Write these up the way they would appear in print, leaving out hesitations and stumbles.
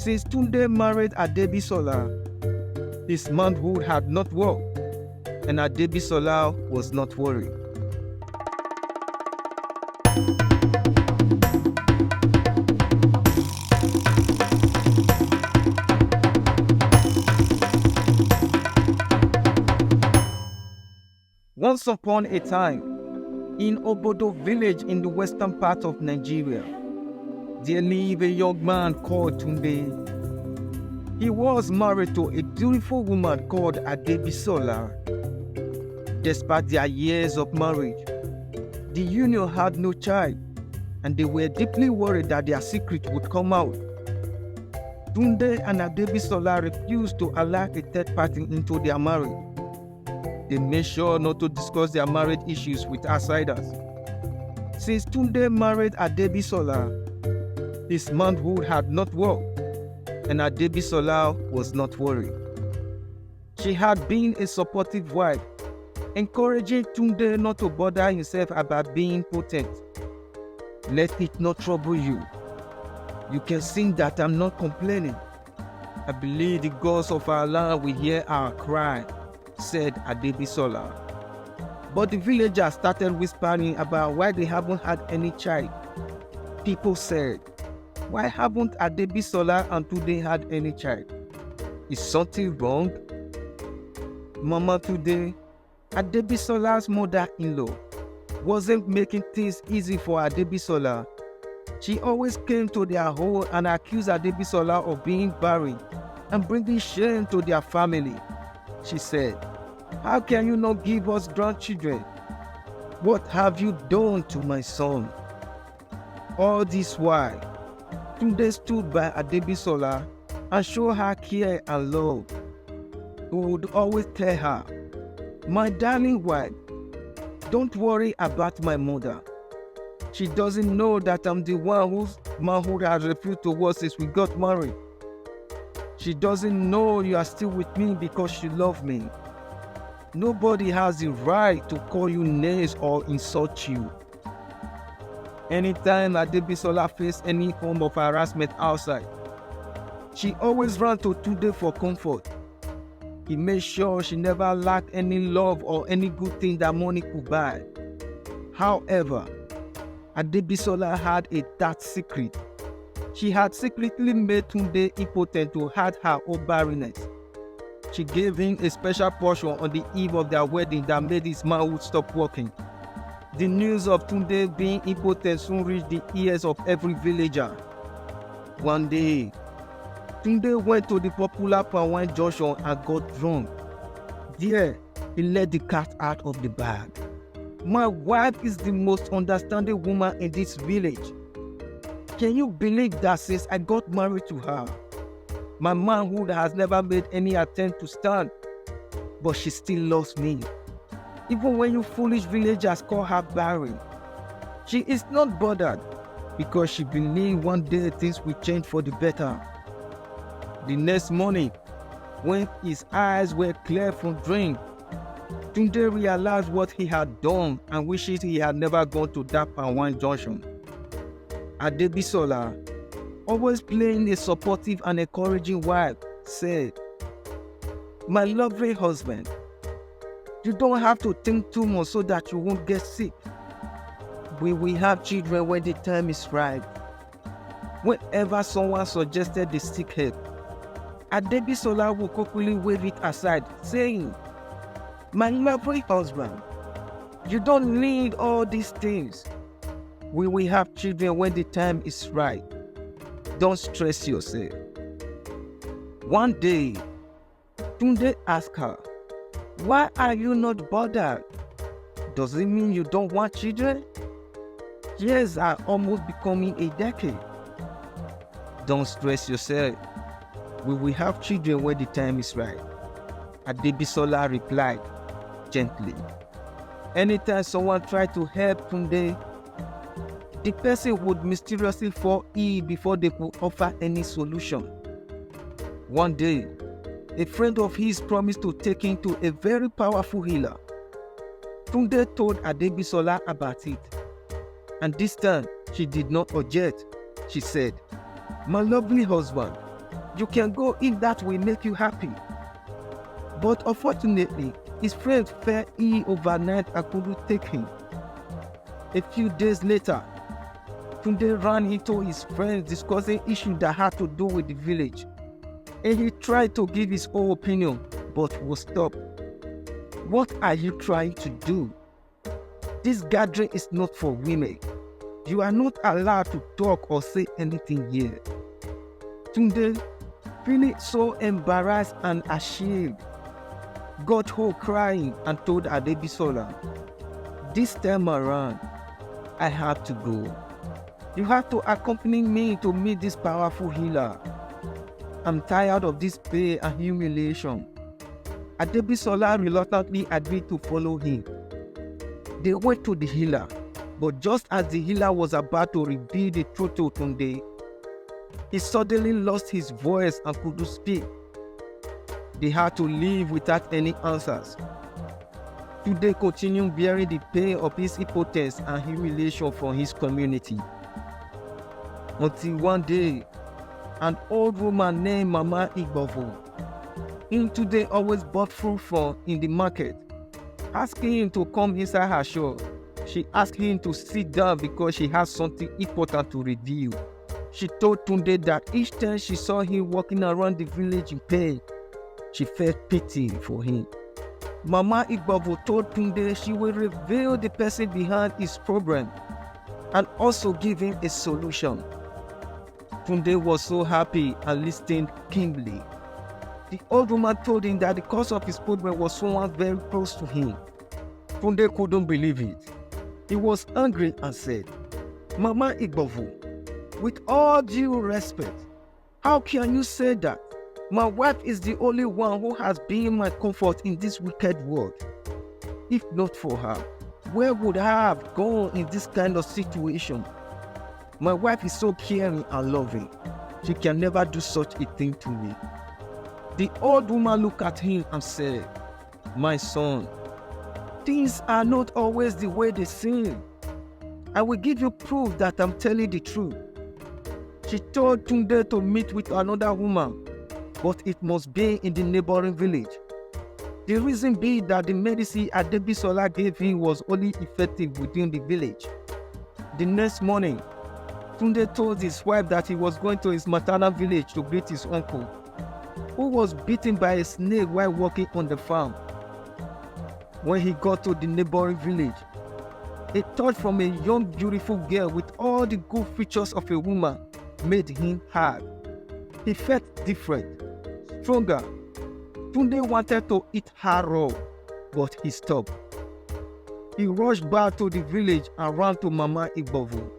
Since Tunde married Adebisola, his manhood had not worked, and Adebisola was not worried. Once upon a time, in Obodo village in the western part of Nigeria, there lived a young man called Tunde. He was married to a beautiful woman called Adebisola. Despite their years of marriage, the union had no child, and they were deeply worried that their secret would come out. Tunde and Adebisola refused to allow a third party into their marriage. They made sure not to discuss their marriage issues with outsiders. Since Tunde married Adebisola, his manhood had not worked, and Adebisola was not worried. She had been a supportive wife, encouraging Tunde not to bother himself about being impotent. Let it not trouble you. You can see that I'm not complaining. I believe the gods of our land will hear our cry, said Adebisola. But the villagers started whispering about why they haven't had any child. People said, why haven't Adebisola and Tunde had any child? Is something wrong? Mama Tunde, Adebisola's mother-in-law, wasn't making things easy for Adebisola. She always came to their home and accused Adebisola of being barren and bringing shame to their family. She said, how can you not give us grandchildren? What have you done to my son? All this while, Tunde stood by Adebisola and showed her care and love. He would always tell her, my darling wife, don't worry about my mother. She doesn't know that I'm the one whose manhood has refused to work since we got married. She doesn't know you are still with me because she loves me. Nobody has the right to call you names or insult you. Anytime Adebisola faced any form of harassment outside, she always ran to Tunde for comfort. He made sure she never lacked any love or any good thing that money could buy. However, Adebisola had a dark secret. She had secretly made Tunde impotent to hide her own barrenness. She gave him a special portion on the eve of their wedding that made his manhood stop working. The news of Tunde being impotent soon reached the ears of every villager. One day, Tunde went to the popular palm wine junction and got drunk. There, he let the cat out of the bag. My wife is the most understanding woman in this village. Can you believe that since I got married to her, my manhood has never made any attempt to stand, but she still loves me. Even when you foolish villagers call her barren, she is not bothered because she believes one day things will change for the better. The next morning, when his eyes were clear from drink, Tunde realized what he had done and wishes he had never gone to that palm wine junction. Adebisola, always playing a supportive and encouraging wife, said, my lovely husband, you don't have to think too much so that you won't get sick. We will have children when the time is right. Whenever someone suggested the sick help, Adebisola would quickly wave it aside, saying, my lovely husband, you don't need all these things. We will have children when the time is right. Don't stress yourself. One day, Tunde asked her, why are you not bothered? Does it mean you don't want children? Years are almost becoming a decade. Don't stress yourself. We will have children when the time is right. Adebisola replied gently. Anytime someone tried to help Tunde, the person would mysteriously fall ill before they could offer any solution. One day, a friend of his promised to take him to a very powerful healer. Tunde told Adebisola about it, and this time she did not object. She said, my lovely husband, You can go if that will make you happy. But unfortunately, his friend fell ill overnight and couldn't take him. A few days later, Tunde ran into his friends discussing issues that had to do with the village. And he tried to give his own opinion, but was stopped. What are you trying to do? This gathering is not for women. You are not allowed to talk or say anything here. Tunde, feeling so embarrassed and ashamed, got home crying and told Adebisola, "This time around, I have to go. You have to accompany me to meet this powerful healer. I'm tired of this pain and humiliation." Adebisola reluctantly agreed to follow him. They went to the healer, but just as the healer was about to reveal the truth to Tunde, he suddenly lost his voice and couldn't speak. They had to leave without any answers. Tunde continued bearing the pain of his impotence and humiliation from his community. Until one day, an old woman named Mama Igbovo, whom Tunde always bought fruit from in the market, asking him to come inside her shop. She asked him to sit down because she had something important to reveal. She told Tunde that each time she saw him walking around the village in pain, she felt pity for him. Mama Igbovo told Tunde she will reveal the person behind his problem and also give him a solution. Tunde was so happy and listened keenly. The old woman told him that the cause of his problem was someone very close to him. Tunde couldn't believe it. He was angry and said, "Mama Igbovo, with all due respect, how can you say that? My wife is the only one who has been my comfort in this wicked world. If not for her, where would I have gone in this kind of situation? My wife is so caring and loving. She can never do such a thing to me." The old woman looked at him and said, "My son, things are not always the way they seem. I will give you proof that I'm telling the truth." She told Tunde to meet with another woman, but it must be in the neighboring village. The reason being that the medicine Adebisola gave him was only effective within the village. The next morning, Tunde told his wife that he was going to his maternal village to greet his uncle, who was bitten by a snake while working on the farm. When he got to the neighboring village, a thought from a young beautiful girl with all the good features of a woman made him hard. He felt different, stronger. Tunde wanted to eat her raw, but he stopped. He rushed back to the village and ran to Mama Igbovo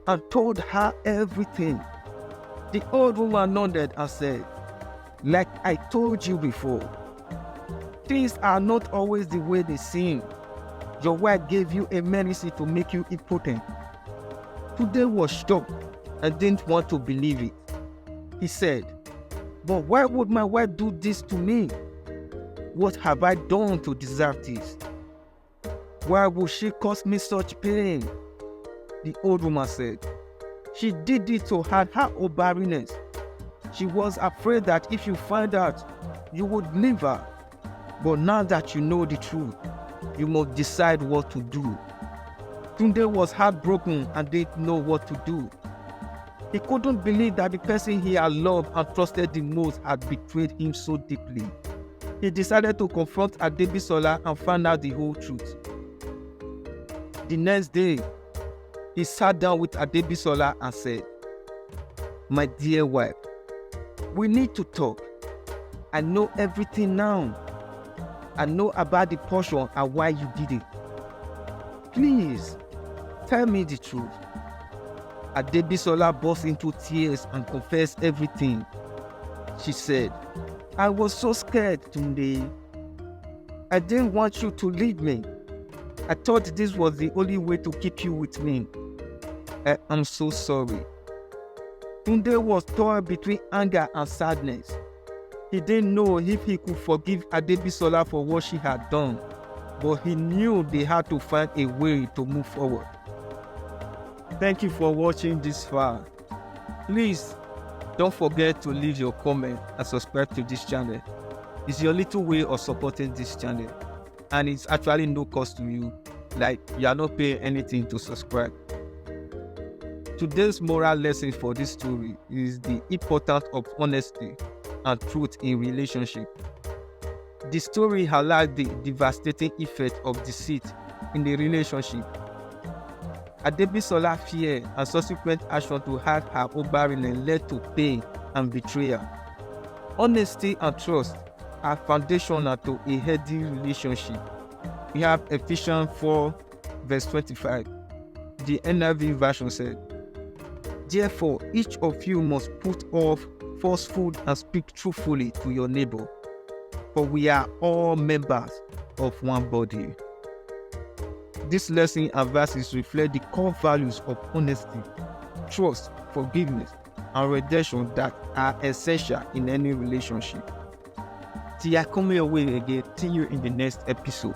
and told her everything. The old woman nodded and said, "Like I told you before, things are not always the way they seem. Your wife gave you a medicine to make you impotent." Tunde was shocked and didn't want to believe it. He said, "But why would my wife do this to me? What have I done to deserve this? Why would she cause me such pain?" The old woman said, "She did it to hide her own barrenness. She was afraid that if you find out, you would leave her. But now that you know the truth, you must decide what to do." Tunde was heartbroken and didn't know what to do. He couldn't believe that the person he had loved and trusted the most had betrayed him so deeply. He decided to confront Adebisola and find out the whole truth. The next day, he sat down with Adebisola and said, "My dear wife, we need to talk. I know everything now. I know about the portion and why you did it. Please, tell me the truth." Adebisola burst into tears and confessed everything. She said, "I was so scared, Tunde. I didn't want you to leave me. I thought this was the only way to keep you with me. I am so sorry." Tunde was torn between anger and sadness. He didn't know if he could forgive Adebisola for what she had done, but he knew they had to find a way to move forward. Thank you for watching this far. Please Don't forget to leave your comment and subscribe to this channel. It's your little way of supporting this channel, and it's actually no cost to you, like you are not paying anything to subscribe. Today's moral lesson for this story is the importance of honesty and truth in relationship. The story highlights the devastating effect of deceit in the relationship. Adebisola's fear and subsequent action to hide her ovaries led to pain and betrayal. Honesty and trust are foundational to a healthy relationship. We have Ephesians 4 verse 25. The NIV version said, "Therefore, each of you must put off falsehood and speak truthfully to your neighbor, for we are all members of one body." This lesson and verses reflect the core values of honesty, trust, forgiveness, and redemption that are essential in any relationship. Till I come your way again, see you in the next episode.